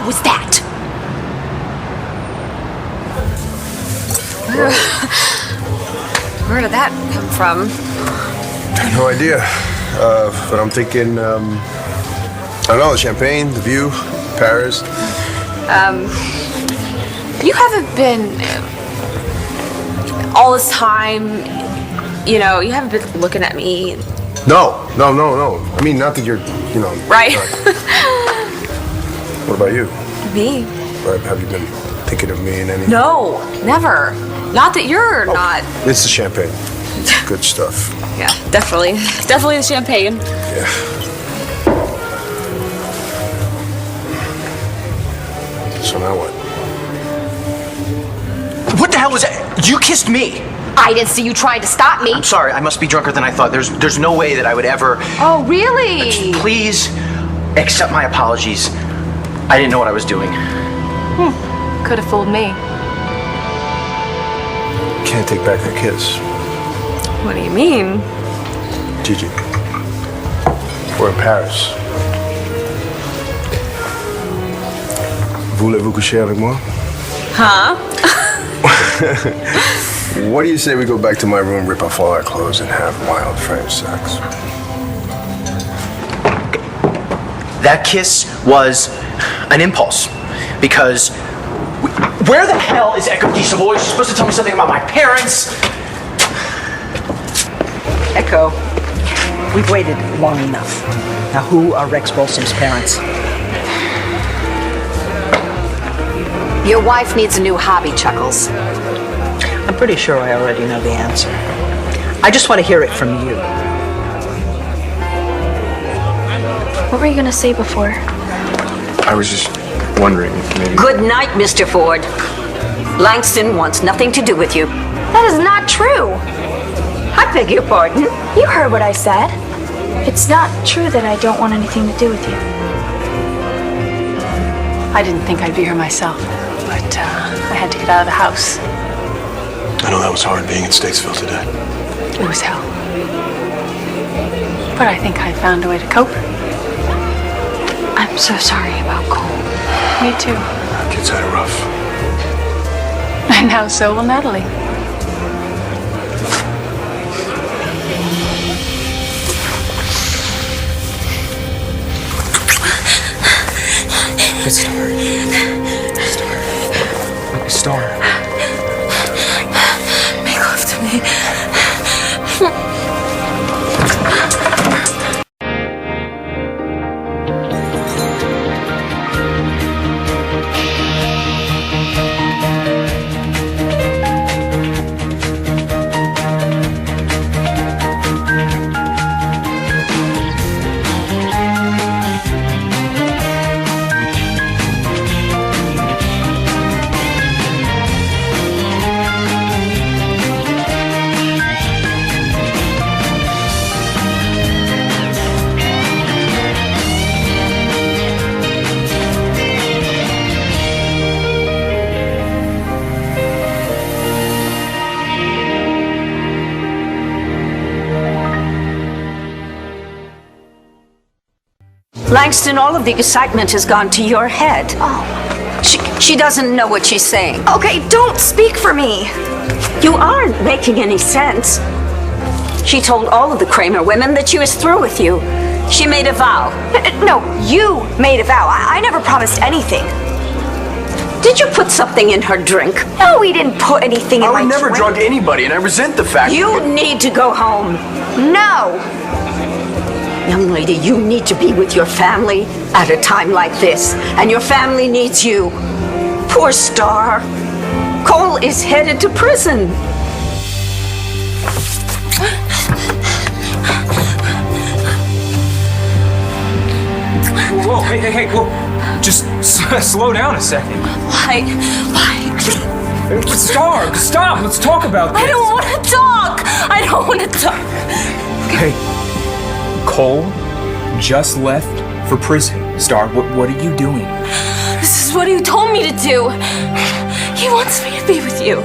hell was that? Where did that come from? No idea. But I'm thinking, I don't know, the champagne, the view, Paris. You haven't been all this time, you know, you haven't been looking at me. No. I mean, not that you're, you know. Right. What about you? Me? Have you been thinking of me in any? No, never. Not that you're not. It's the champagne. Good stuff. Yeah, definitely. Definitely the champagne. Yeah. So now what? What the hell was that? You kissed me. I didn't see you trying to stop me. I'm sorry, I must be drunker than I thought. There's no way that I would ever... Oh, really? Please accept my apologies. I didn't know what I was doing. Could have fooled me. Can't take back that kiss. What do you mean? Gigi, we're in Paris. Voulez-vous coucher avec moi? Huh? What do you say we go back to my room, rip off all our clothes, and have wild frame sex? That kiss was an impulse. Because... Where the hell is Echo Di Savoy? She's supposed to tell me something about my parents. Echo, we've waited long enough. Now, who are Rex Bolson's parents? Your wife needs a new hobby, Chuckles. I'm pretty sure I already know the answer. I just want to hear it from you. What were you gonna say before? I was just wondering if maybe... Good night, Mr. Ford. Langston wants nothing to do with you. That is not true. I beg your pardon. You heard what I said. It's not true that I don't want anything to do with you. I didn't think I'd be here myself, but I had to get out of the house. I know that was hard being in Statesville today. It was hell. But I think I found a way to cope. I'm so sorry about Cole. Me too. Kids had it rough. And now so will Natalie. Star. Make love to me. Langston, all of the excitement has gone to your head. She doesn't know what she's saying. Okay, don't speak for me. You aren't making any sense. She told all of the Kramer women that she was through with you. She made a vow. No, you made a vow. I never promised anything. Did you put something in her drink? No, we didn't put anything in my I would never drink. drug anybody, and I resent the fact You need to go home. No. Young lady, you need to be with your family at a time like this. And your family needs you. Poor Star. Cole is headed to prison. Whoa, hey, whoa. Just slow down a second. Why? Star, stop. Let's talk about this. I don't want to talk. I don't want to talk. Hey, Cole just left for prison. Star, what are you doing? This is what he told me to do. He wants me to be with you.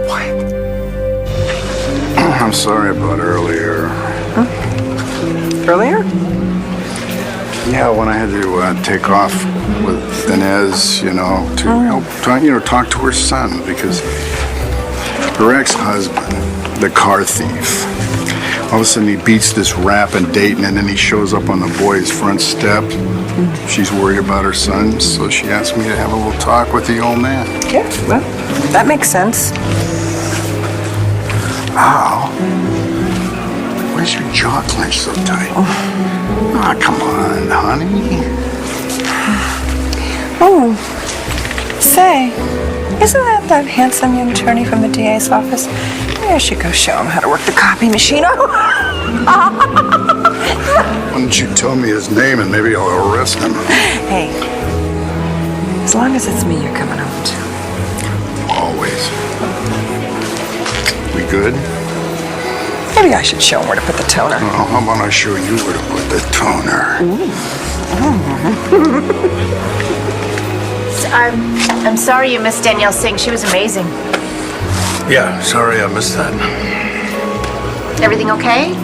What? I'm sorry about earlier. Earlier? Yeah, when I had to take off with Inez, to help, talk to her son, because her ex-husband, the car thief, all of a sudden he beats this rap in Dayton, and then he shows up on the boy's front step. She's worried about her son, so she asked me to have a little talk with the old man. Yeah, well, that makes sense. Ow. Why's your jaw clenched so tight? Ah, come on, honey. Oh, say, isn't that handsome young attorney from the DA's office? Maybe I should go show him how to work the copy machine. Why don't you tell me his name and maybe I'll arrest him? Hey, as long as it's me you're coming home to. Always. We good? Maybe I should show him where to put the toner. Oh, how about I show you where to put the toner? I'm sorry you missed Danielle sing. She was amazing. Yeah, sorry I missed that. Everything okay?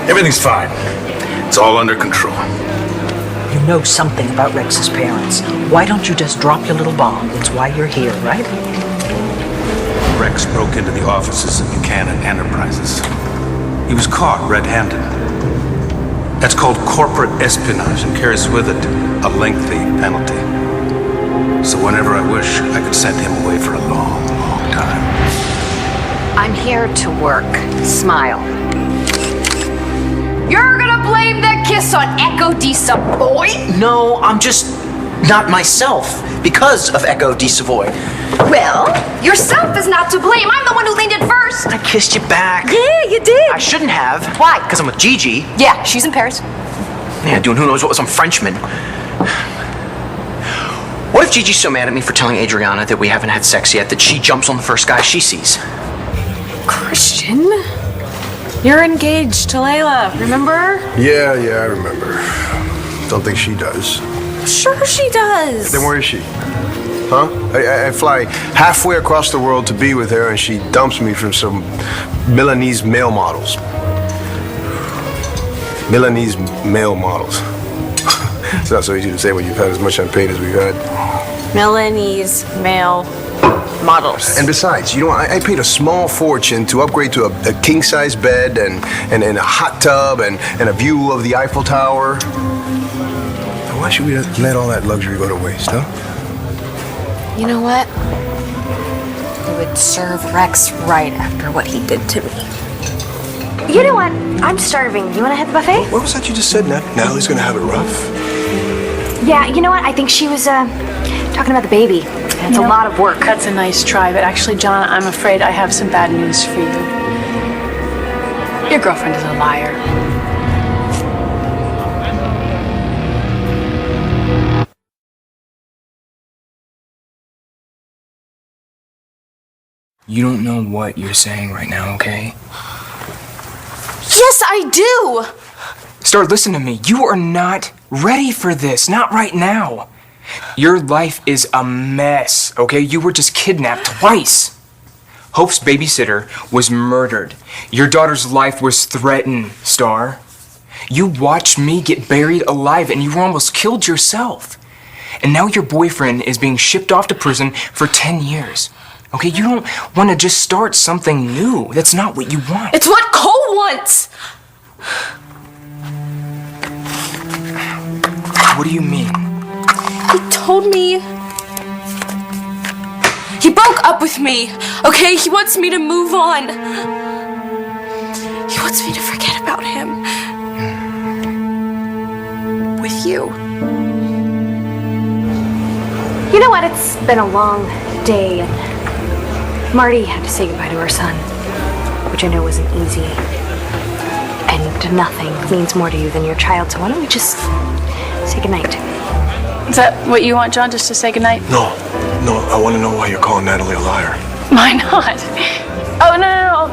Everything's fine. It's all under control. You know something about Rex's parents. Why don't you just drop your little bomb? It's why you're here, right? Rex broke into the offices of Buchanan Enterprises. He was caught red-handed. That's called corporate espionage and carries with it a lengthy penalty. So whenever I wish, I could send him away for a long, long time. I'm here to work. Smile. You're gonna blame that kiss on Echo Di Savoy? No, I'm just not myself because of Echo Di Savoy. Well, yourself is not to blame. I'm the one who leaned in first. I kissed you back. Yeah, you did. I shouldn't have. Why? Because I'm with Gigi. Yeah, she's in Paris. Yeah, doing who knows what with some Frenchman. What if Gigi's so mad at me for telling Adriana that we haven't had sex yet that she jumps on the first guy she sees? Christian, you're engaged to Layla, remember? Yeah, I remember. Don't think she does. Sure she does. Then where is she? Huh? I fly halfway across the world to be with her, and she dumps me from some Milanese male models. Milanese male models. It's not so easy to say when you've had as much champagne as we've had. Milanese male models. And besides, I paid a small fortune to upgrade to a king-size bed and a hot tub and a view of the Eiffel Tower. Now, why should we let all that luxury go to waste, huh? You know what? It would serve Rex right after what he did to me. You know what? I'm starving. You want to hit the buffet? What was that you just said, Natalie's gonna have it rough? Yeah, you know what? I think she was talking about the baby. It's a lot of work. That's a nice try, but actually, John, I'm afraid I have some bad news for you. Your girlfriend is a liar. You don't know what you're saying right now, okay? Yes, I do! Star, listen to me. You are not ready for this. Not right now. Your life is a mess, okay? You were just kidnapped twice. Hope's babysitter was murdered. Your daughter's life was threatened, Star. You watched me get buried alive and you almost killed yourself. And now your boyfriend is being shipped off to prison for 10 years. Okay, you don't want to just start something new. That's not what you want. It's what Cole wants! What do you mean? He told me... He broke up with me, okay? He wants me to move on. He wants me to forget about him. With you. You know what? It's been a long day, and Marty had to say goodbye to her son, which I know wasn't easy. And nothing means more to you than your child, so why don't we just say goodnight? Is that what you want, John, just to say goodnight? No, I want to know why you're calling Natalie a liar. Why not? Oh, no.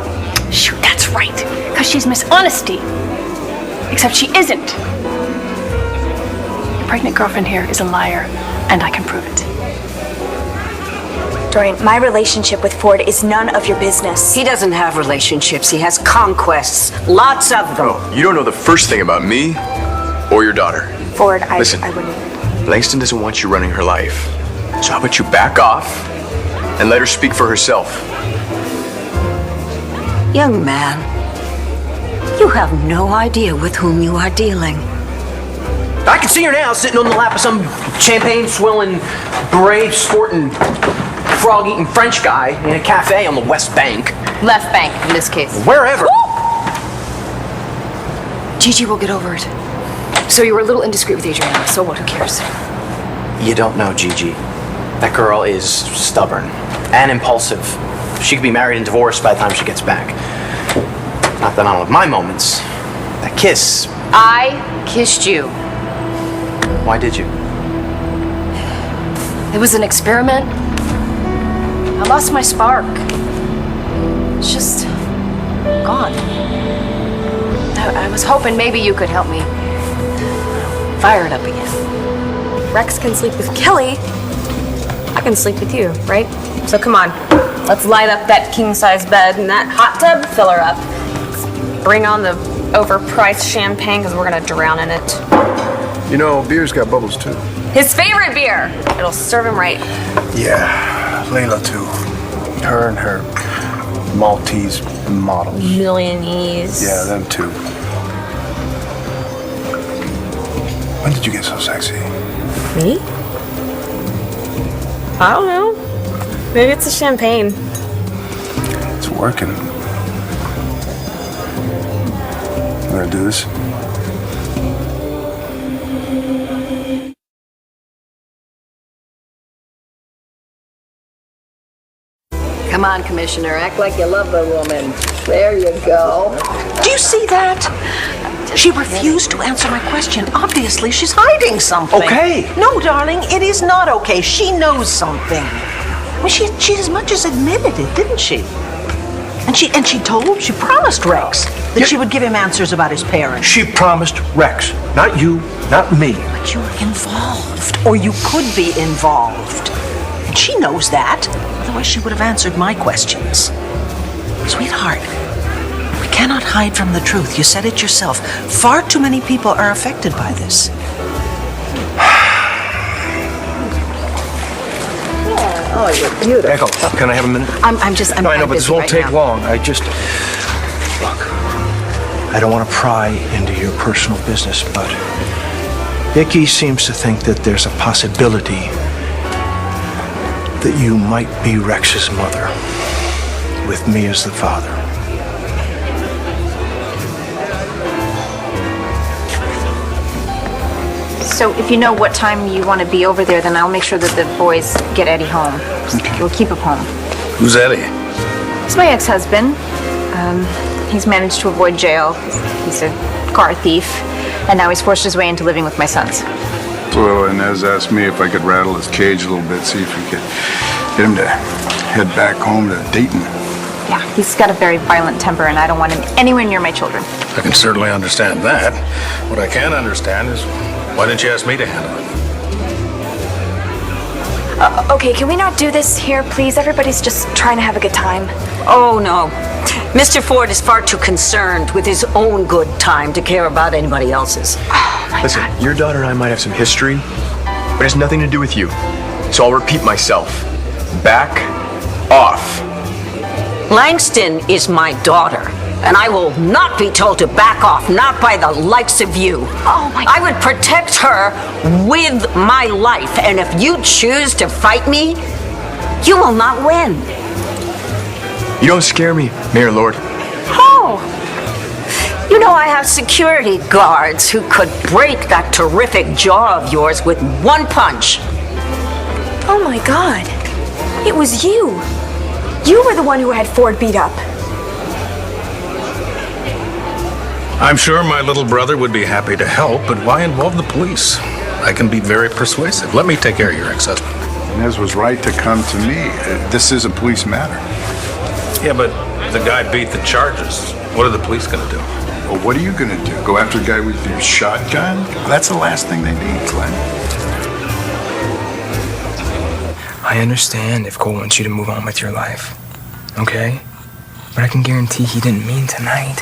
Shoot, that's right. Because she's Miss Honesty. Except she isn't. Your pregnant girlfriend here is a liar, and I can prove it. Dorian, my relationship with Ford is none of your business. He doesn't have relationships. He has conquests. Lots of them. Oh, you don't know the first thing about me? for your daughter. Ford, Listen. I wouldn't. Langston doesn't want you running her life. So how about you back off and let her speak for herself? Young man, you have no idea with whom you are dealing. I can see her now sitting on the lap of some champagne-swilling, beret-sporting, frog-eating French guy in a cafe on the West Bank. Left bank, in this case. Wherever. Gigi will get over it. So you were a little indiscreet with Adriana, so what, who cares? You don't know Gigi. That girl is stubborn and impulsive. She could be married and divorced by the time she gets back. Not that I don't have my moments. That kiss. I kissed you. Why did you? It was an experiment. I lost my spark. It's just gone. I was hoping maybe you could help me fire it up again. Rex can sleep with Kelly. I can sleep with you, right? So come on, let's light up that king-size bed and that hot tub, fill her up. Bring on the overpriced champagne because we're gonna drown in it. You know, beer's got bubbles too. His favorite beer. It'll serve him right. Yeah, Layla too. Her and her Maltese models. Millionese. Yeah, them too. When did you get so sexy? Me? I don't know. Maybe it's the champagne. It's working. We're gonna do this. Come on, Commissioner, act like you love the woman. There you go. Do you see that? She refused to answer my question. Obviously, she's hiding something. Okay. No, darling, it is not okay. She knows something. I mean, she as much as admitted it, didn't she? And she promised Rex that she would give him answers about his parents. She promised Rex, not you, not me. But you're involved, or you could be involved. And she knows that. Otherwise, she would have answered my questions. Sweetheart, we cannot hide from the truth. You said it yourself. Far too many people are affected by this. Oh, you're beautiful. Echo, can I have a minute? I'm No, I know, but this busy won't right take now. long. Look, I don't want to pry into your personal business, but Vicky seems to think that there's a possibility that you might be Rex's mother, with me as the father. So if you know what time you want to be over there, then I'll make sure that the boys get Eddie home. We'll keep him home. Who's Eddie? He's my ex-husband. He's managed to avoid jail. He's a car thief. And now he's forced his way into living with my sons. So Inez asked me if I could rattle his cage a little bit, see if we could get him to head back home to Dayton. Yeah, he's got a very violent temper, and I don't want him anywhere near my children. I can certainly understand that. What I can't understand is why didn't you ask me to handle it? Okay, can we not do this here, please? Everybody's just trying to have a good time. Oh, no. Mr. Ford is far too concerned with his own good time to care about anybody else's. Listen, your daughter and I might have some history, but it has nothing to do with you. So I'll repeat myself. Back off. Langston is my daughter, and I will not be told to back off, not by the likes of you. Oh, my God. I would protect her with my life, and if you choose to fight me, you will not win. You don't scare me, Mayor Lord. Oh, you know I have security guards who could break that terrific jaw of yours with one punch. Oh my God. It was you. You were the one who had Ford beat up. I'm sure my little brother would be happy to help, but why involve the police? I can be very persuasive. Let me take care of your ex-husband. Inez was right to come to me. This is a police matter. Yeah, but the guy beat the charges. What are the police going to do? Well, what are you going to do? Go after a guy with your shotgun? That's the last thing they need, Glenn. I understand if Cole wants you to move on with your life, okay? But I can guarantee he didn't mean tonight.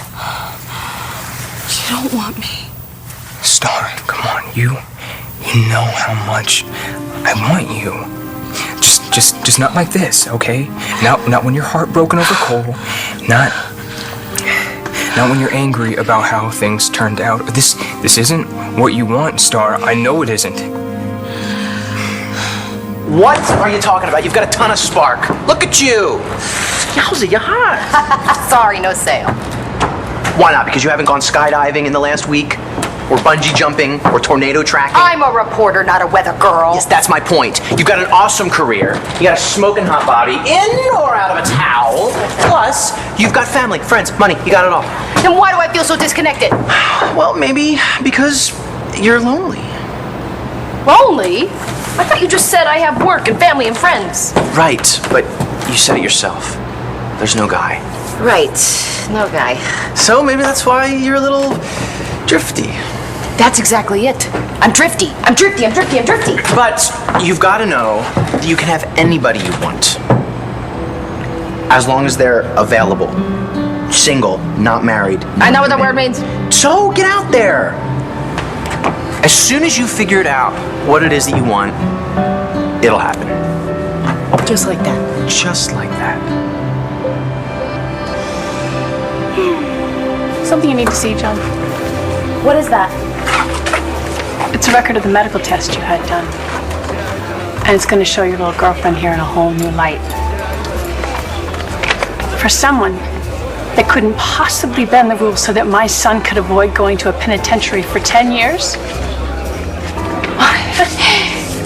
You don't want me. Star, come on, you know how much I want you. Just not like this, okay? Not when you're heartbroken over Cole. Not when you're angry about how things turned out. This isn't what you want, Star. I know it isn't. What are you talking about? You've got a ton of spark. Look at you. Yowza, you're hot. Sorry, no sale. Why not? Because you haven't gone skydiving in the last week? Or bungee jumping? Or tornado tracking? I'm a reporter, not a weather girl. Yes, that's my point. You've got an awesome career. You got a smoking hot body, in or out of a towel. Plus, you've got family, friends, money. You got it all. Then why do I feel so disconnected? Well, maybe because you're lonely. Lonely? I thought you just said I have work and family and friends. Right, but you said it yourself. There's no guy. Right, no guy. So maybe that's why you're a little drifty. That's exactly it. I'm drifty. I'm drifty. I'm drifty. I'm drifty. But you've got to know that you can have anybody you want. As long as they're available. Single, not married. I know what that word means. So get out there. As soon as you figure it out, what it is that you want, it'll happen. Just like that. Just like that. Something you need to see, John. What is that? It's a record of the medical test you had done. And it's going to show your little girlfriend here in a whole new light. For someone that couldn't possibly bend the rules so that my son could avoid going to a penitentiary for 10 years,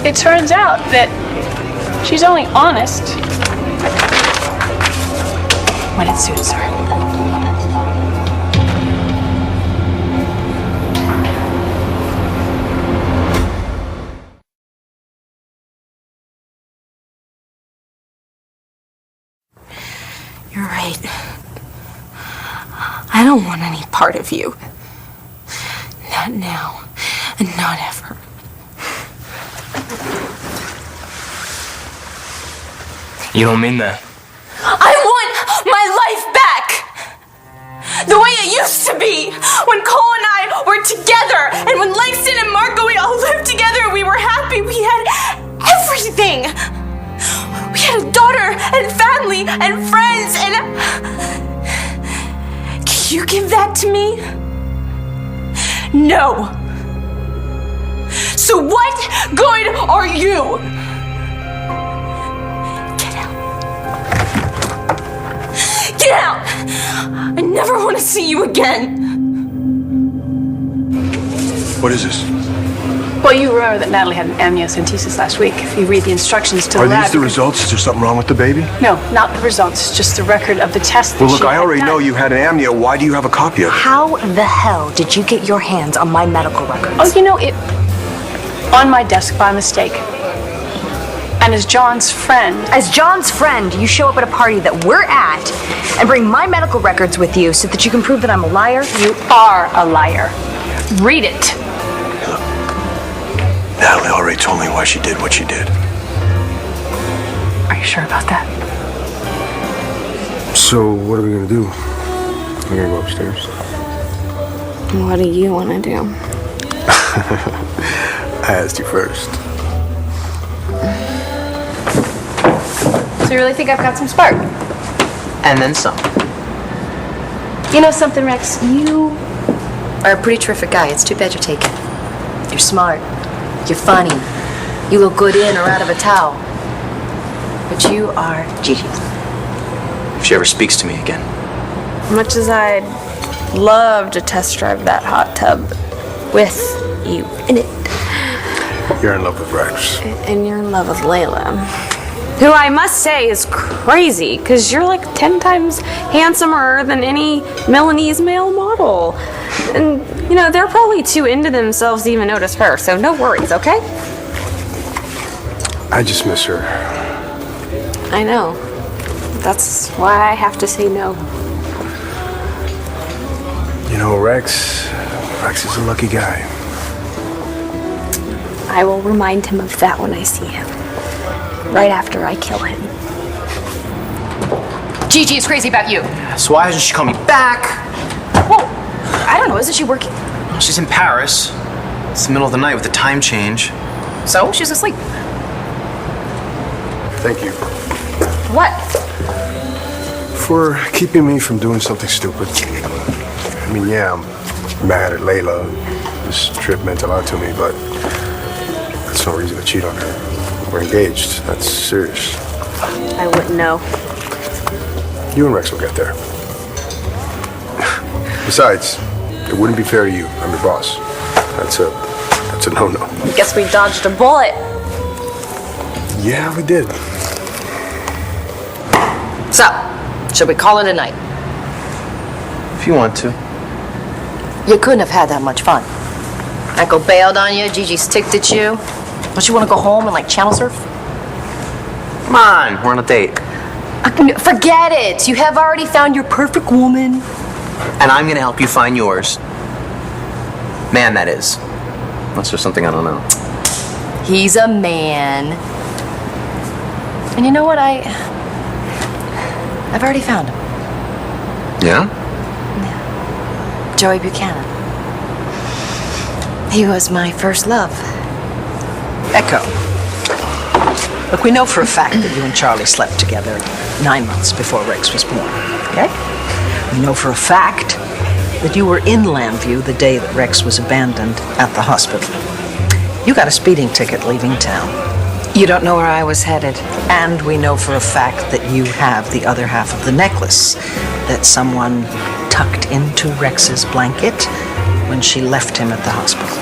it turns out that she's only honest when it suits her. You're right. I don't want any part of you. Not now, and not ever. You don't mean that. I want my life back! The way it used to be! When Cole and I were together, and when Langston and Marco, we all lived together, we were happy, we had everything! We had a daughter, and family, and friends, and... Can you give that to me? No. So what good are you? Get out! I never want to see you again. What is this? Well, you remember that Natalie had an amniocentesis last week. If you read the instructions to the lab... Are these the results? Is there something wrong with the baby? No, not the results. It's just the record of the test that Well, look, she I had already done. know you had an amnio. Why do you have a copy of it? How the hell did you get your hands on my medical records? Oh, you know, it... on my desk by mistake. And as John's friend... As John's friend, you show up at a party that we're at and bring my medical records with you so that you can prove that I'm a liar? You are a liar. Read it. Natalie already told me why she did what she did. Are you sure about that? So, what are we gonna do? We're gonna go upstairs. What do you want to do? I asked you first. So you really think I've got some spark? And then some. You know something, Rex? You are a pretty terrific guy. It's too bad you're taken. You're smart. You're funny. You look good in or out of a towel. But you are Gigi. If she ever speaks to me again. Much as I'd love to test drive that hot tub with you in it. You're in love with Rex. And you're in love with Layla. Who I must say is crazy, because you're like 10 times handsomer than any Milanese male model. And, you know, they're probably too into themselves to even notice her, so no worries, okay? I just miss her. I know. That's why I have to say no. You know, Rex is a lucky guy. I will remind him of that when I see him. Right after I kill him. Gigi is crazy about you. So why hasn't she called me back? Well, I don't know. Isn't she working? She's in Paris. It's the middle of the night with the time change. So she's asleep. Thank you What? for keeping me from doing something stupid. I mean, yeah, I'm mad at Layla. This trip meant a lot to me, but that's no reason to cheat on her. We're engaged. That's serious. I wouldn't know. You and Rex will get there. Besides, it wouldn't be fair to you. I'm your boss. That's a no-no. Guess we dodged a bullet. Yeah, we did. So, should we call it a night? If you want to. You couldn't have had that much fun. Uncle bailed on you, Gigi's ticked at you. Don't you want to go home and, like, channel surf? Come on, we're on a date. Forget it. You have already found your perfect woman. And I'm gonna help you find yours. Man, that is. Unless there's something I don't know. He's a man. And you know what? I've already found him. Yeah? Joey Buchanan. He was my first love. Echo. Look, we know for a fact that you and Charlie slept together 9 months before Rex was born, okay? We know for a fact that you were in Lambview the day that Rex was abandoned at the hospital. You got a speeding ticket leaving town. You don't know where I was headed. And we know for a fact that you have the other half of the necklace that someone tucked into Rex's blanket when she left him at the hospital.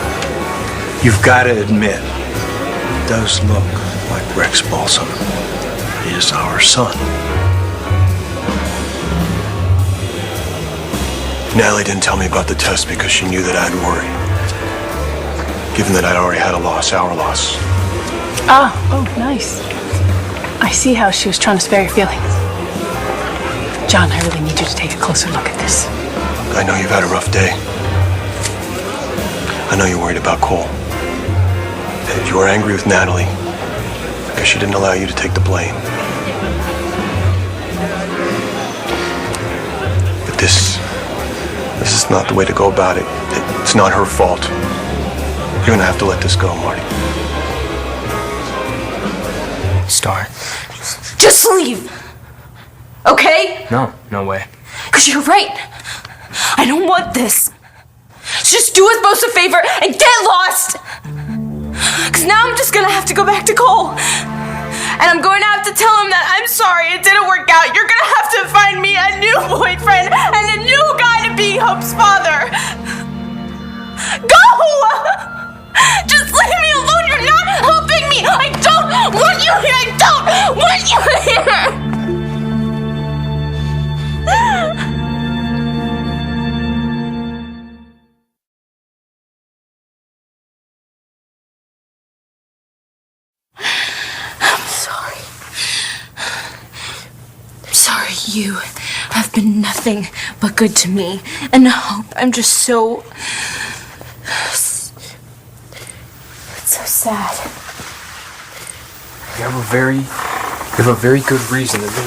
You've got to admit, it does look like Rex Balsam is our son. Natalie didn't tell me about the test because she knew that I'd worry. Given that I'd already had a loss, our loss. Oh, nice. I see how she was trying to spare your feelings. John, I really need you to take a closer look at this. I know you've had a rough day. I know you're worried about Cole. And you were angry with Natalie because she didn't allow you to take the blame. But this is not the way to go about it. It's not her fault. You're gonna have to let this go, Marty. Star. Just leave. Okay? No way. Because you're right. I don't want this. Just do us both a favor and get lost. Because now I'm just going to have to go back to Cole. And I'm going to have to tell him that I'm sorry it didn't work out. You're going to have to find me a new boyfriend and a new guy to be Hope's father. Go! Just leave me alone. You're not helping me. I don't want you here. I don't want you here. I'm sorry you have been nothing but good to me. And Hope, I'm just so sad. You have a very good reason to be.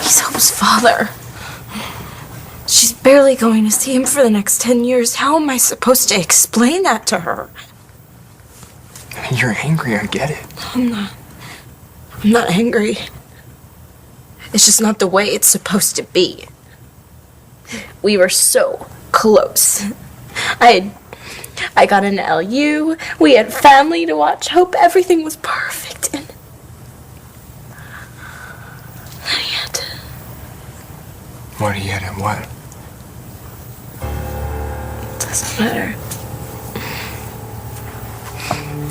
He's Hope's father. She's barely going to see him for the next 10 years. How am I supposed to explain that to her? You're angry, I get it. I'm not angry. It's just not the way it's supposed to be. We were so close. I got an LU. We had family to watch. Hope everything was perfect. And I had to. What do you had and what? Doesn't matter.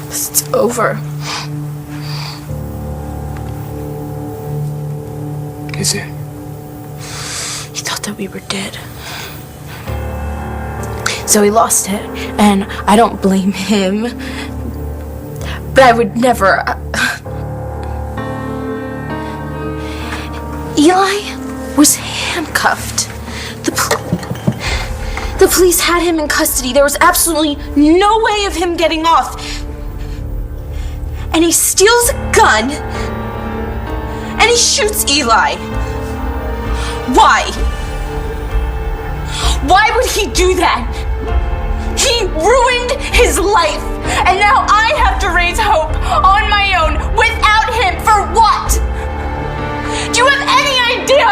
It's over. Is it? He thought that we were dead. So he lost it, and I don't blame him. But I would never. Eli was handcuffed. The police had him in custody. There was absolutely no way of him getting off. And he steals a gun, and he shoots Eli. Why? Why would he do that? He ruined his life. And now I have to raise Hope on my own without him. For what? Do you have any idea?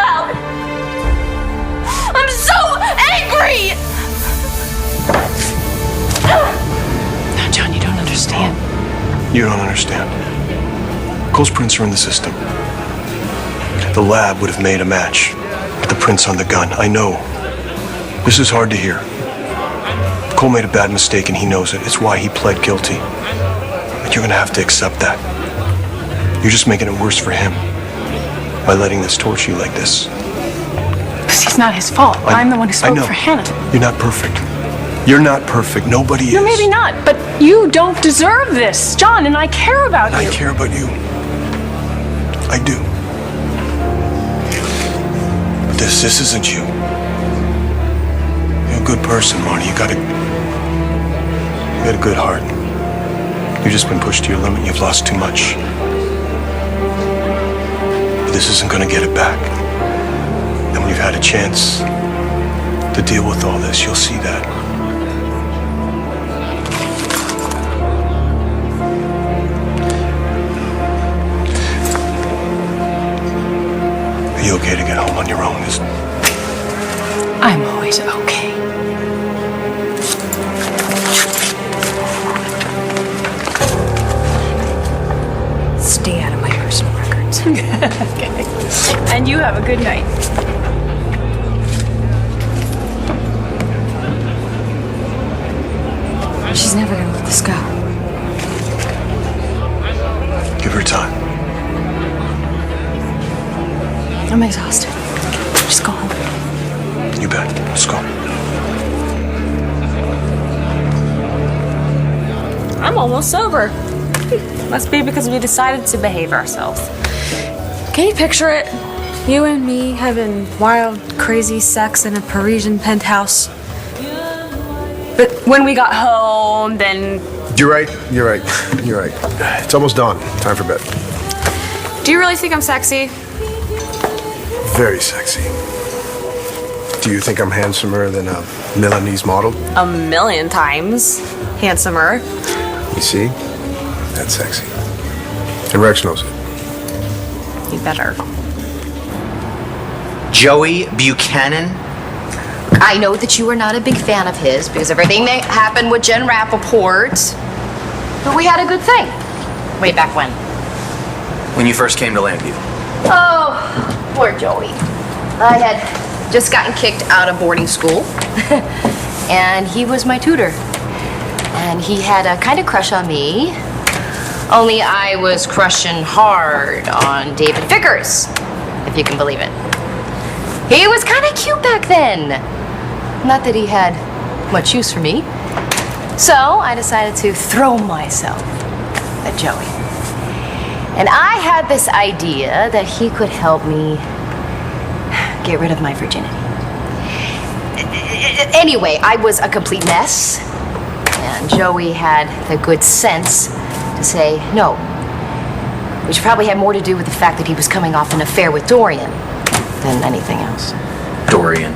I'm so angry! No, John, you don't understand. You don't understand. Cole's prints are in the system. The lab would have made a match with the prints on the gun. I know. This is hard to hear. Cole made a bad mistake and he knows it. It's why he pled guilty. But you're gonna have to accept that. You're just making it worse for him by letting this torture you like this. It's not his fault. I'm the one who spoke for Hannah. You're not perfect. You're not perfect. Nobody is. No, maybe not, but you don't deserve this, John, and I care about you. I care about you. I do. But this isn't you. You're a good person, Marty. You got a good heart. You've just been pushed to your limit. You've lost too much. But this isn't going to get it back. And when you've had a chance to deal with all this, you'll see that. Are you okay to get home on your own? I'm always okay. Stay out of my personal records. Okay. And you have a good night. She's never gonna let this go. Give her time. I'm exhausted. Just go home. You bet. Let's go. I'm almost sober. Must be because we decided to behave ourselves. Can you picture it? You and me having wild, crazy sex in a Parisian penthouse. But when we got home, then... You're right. It's almost dawn. Time for bed. Do you really think I'm sexy? Very sexy. Do you think I'm handsomer than a Milanese model? 1,000,000 times handsomer. You see? That's sexy. And Rex knows it. You better. Joey Buchanan? I know that you are not a big fan of his because everything that happened with Jen Rappaport. But we had a good thing. Way back when. When you first came to Lambview. Oh, poor Joey. I had just gotten kicked out of boarding school. And he was my tutor. And he had a kind of crush on me. Only I was crushing hard on David Vickers, if you can believe it. He was kind of cute back then. Not that he had much use for me. So I decided to throw myself at Joey. And I had this idea that he could help me get rid of my virginity. Anyway, I was a complete mess. And Joey had the good sense to say no. Which probably had more to do with the fact that he was coming off an affair with Dorian than anything else. Dorian.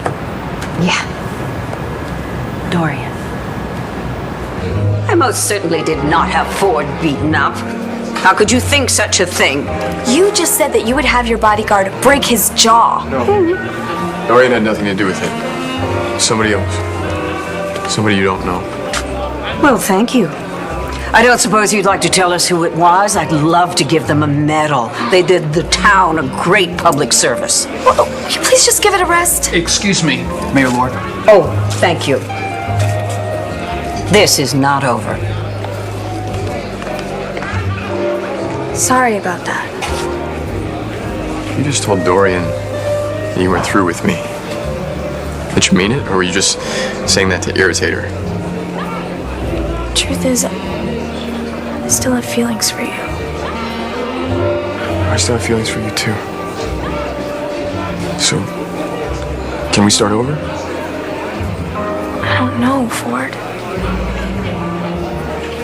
Yeah. Dorian. I most certainly did not have Ford beaten up. How could you think such a thing? You just said that you would have your bodyguard break his jaw. No. Dorian had nothing to do with it. Somebody else. Somebody you don't know. Well, thank you. I don't suppose you'd like to tell us who it was? I'd love to give them a medal. They did the town a great public service. Well, will you please just give it a rest? Excuse me, Mayor Lord. Oh, thank you. This is not over. Sorry about that. You just told Dorian that you weren't through with me. Did you mean it, or were you just saying that to irritate her? Truth is, I still have feelings for you. I still have feelings for you, too. So, can we start over? I don't know, Ford.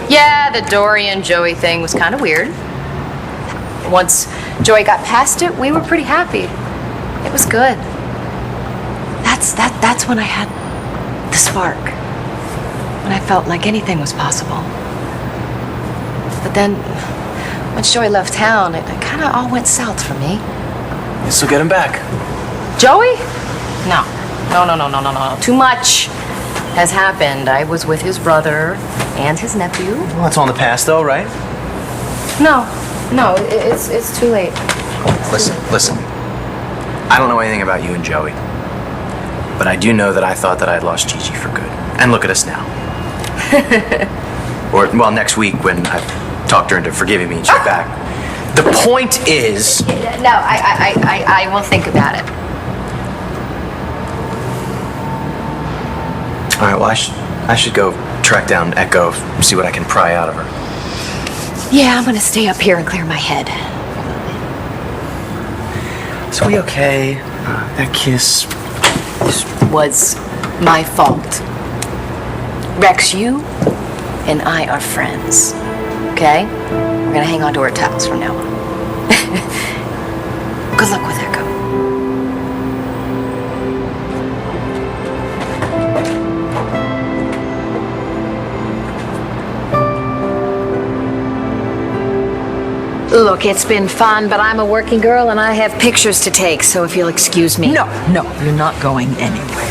Yeah, the Dorian-Joey thing was kind of weird. Once Joey got past it, we were pretty happy. It was good. That's when I had the spark. When I felt like anything was possible. But then, once Joey left town, it kind of all went south for me. You still get him back. Joey? No. No. Too much has happened. I was with his brother and his nephew. Well, that's all in the past, though, right? No, it's too late. Listen. I don't know anything about you and Joey. But I do know that I thought that I'd lost Gigi for good. And look at us now. Or, well, next week when I talked her into forgiving me and she's back. The point is... No, I will think about it. All right, well, I should go track down Echo, see what I can pry out of her. Yeah, I'm gonna stay up here and clear my head. So we okay? That kiss... Was my fault. Rex, you and I are friends, okay? We're gonna hang on to our towels from now on. Good luck with Echo. Look, it's been fun, but I'm a working girl and I have pictures to take, so if you'll excuse me. No, you're not going anywhere.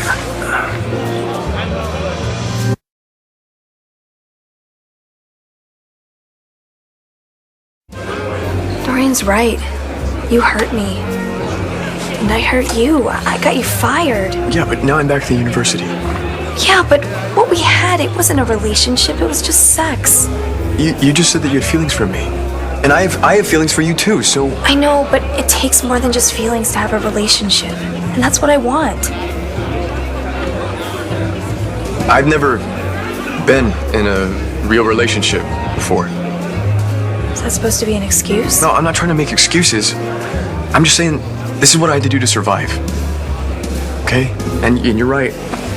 Dorian's right. You hurt me. And I hurt you. I got you fired. Yeah, but now I'm back to the university. Yeah, but what we had, it wasn't a relationship, it was just sex. You just said that you had feelings for me. And I have feelings for you too, so... I know, but it takes more than just feelings to have a relationship. And that's what I want. I've never been in a real relationship before. Is that supposed to be an excuse? No, I'm not trying to make excuses. I'm just saying this is what I had to do to survive. Okay? And you're right.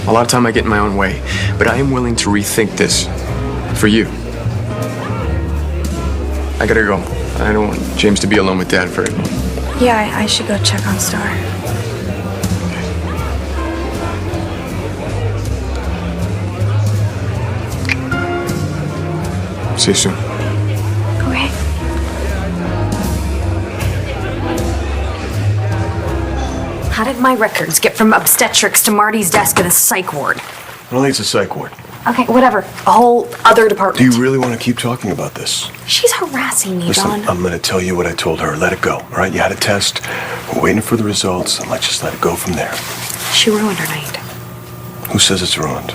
A lot of time I get in my own way. But I am willing to rethink this for you. I gotta go. I don't want James to be alone with Dad very long. Yeah, I should go check on Star. See you soon. Okay. How did my records get from obstetrics to Marty's desk in a psych ward? I don't think it's a psych ward. Okay, whatever. A whole other department. Do you really want to keep talking about this? She's harassing me, Listen, John. I'm going to tell you what I told her. Let it go, all right? You had a test. We're waiting for the results, and let's just let it go from there. She ruined her night. Who says it's ruined?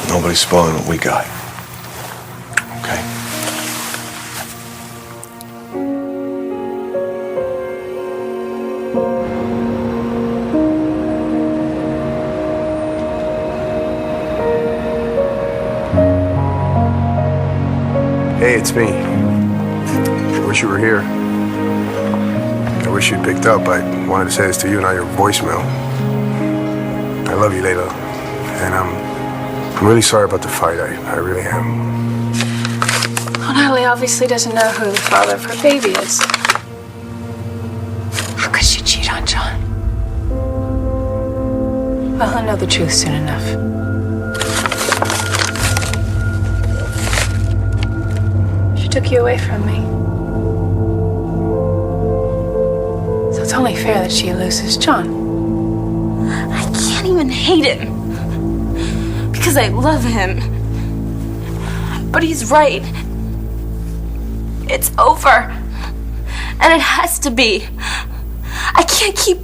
Nobody's spoiling what we got. Okay? Hey, it's me. I wish you were here. I wish you'd picked up. I wanted to say this to you, not your voicemail. I love you, Layla. And I'm really sorry about the fight. I really am. Well, Natalie obviously doesn't know who the father of her baby is. How could she cheat on John? Well, I'll know the truth soon enough. She took you away from me. So it's only fair that she loses John. I can't even hate him. Because I love him. But he's right. It's over. And it has to be. I can't keep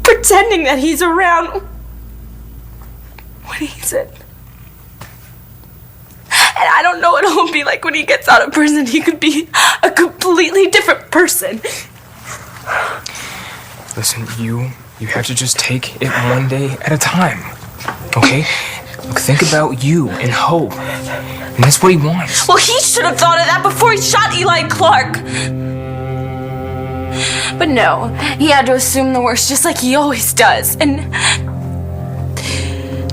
pretending that he's around when he isn't. And I don't know what it'll be like when he gets out of prison. He could be a completely different person. Listen, you have to just take it one day at a time, okay? Look, think about you and Hope, and that's what he wants. Well, he should have thought of that before he shot Eli Clark. But no, he had to assume the worst just like he always does. And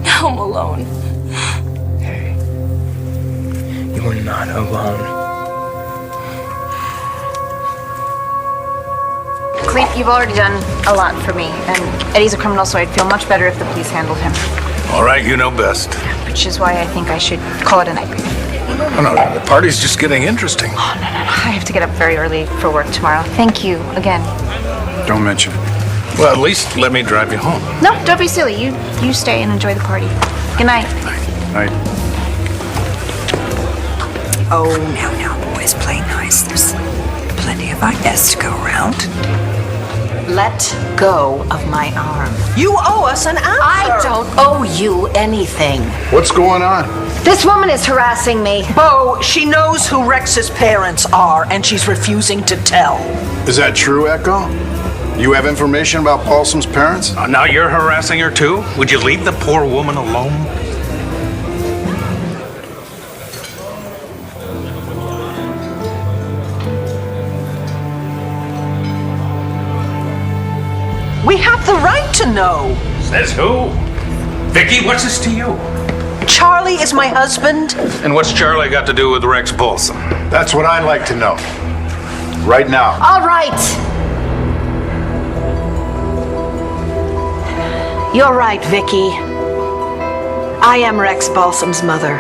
now I'm alone. Hey, you are not alone. Clete, you've already done a lot for me, and Eddie's a criminal, so I'd feel much better if the police handled him. All right, you know best. Which is why I think I should call it a night. No, the party's just getting interesting. Oh, no. I have to get up very early for work tomorrow. Thank you again. Don't mention it. Well, at least let me drive you home. No, don't be silly. You stay and enjoy the party. Good night. Night. Oh, now, boys, play nice. There's plenty of IS to go around. Let go of my arm. You owe us an answer. I don't owe you anything. What's going on? This woman is harassing me. Bo, she knows who Rex's parents are, and she's refusing to tell. Is that true, Echo? You have information about Paulson's parents? Now you're harassing her too? Would you leave the poor woman alone? We have the right to know. Says who? Vicky, what's this to you? Charlie is my husband. And what's Charlie got to do with Rex Paulson? That's what I'd like to know. Right now. All right. You're right, Vicky. I am Rex Balsam's mother.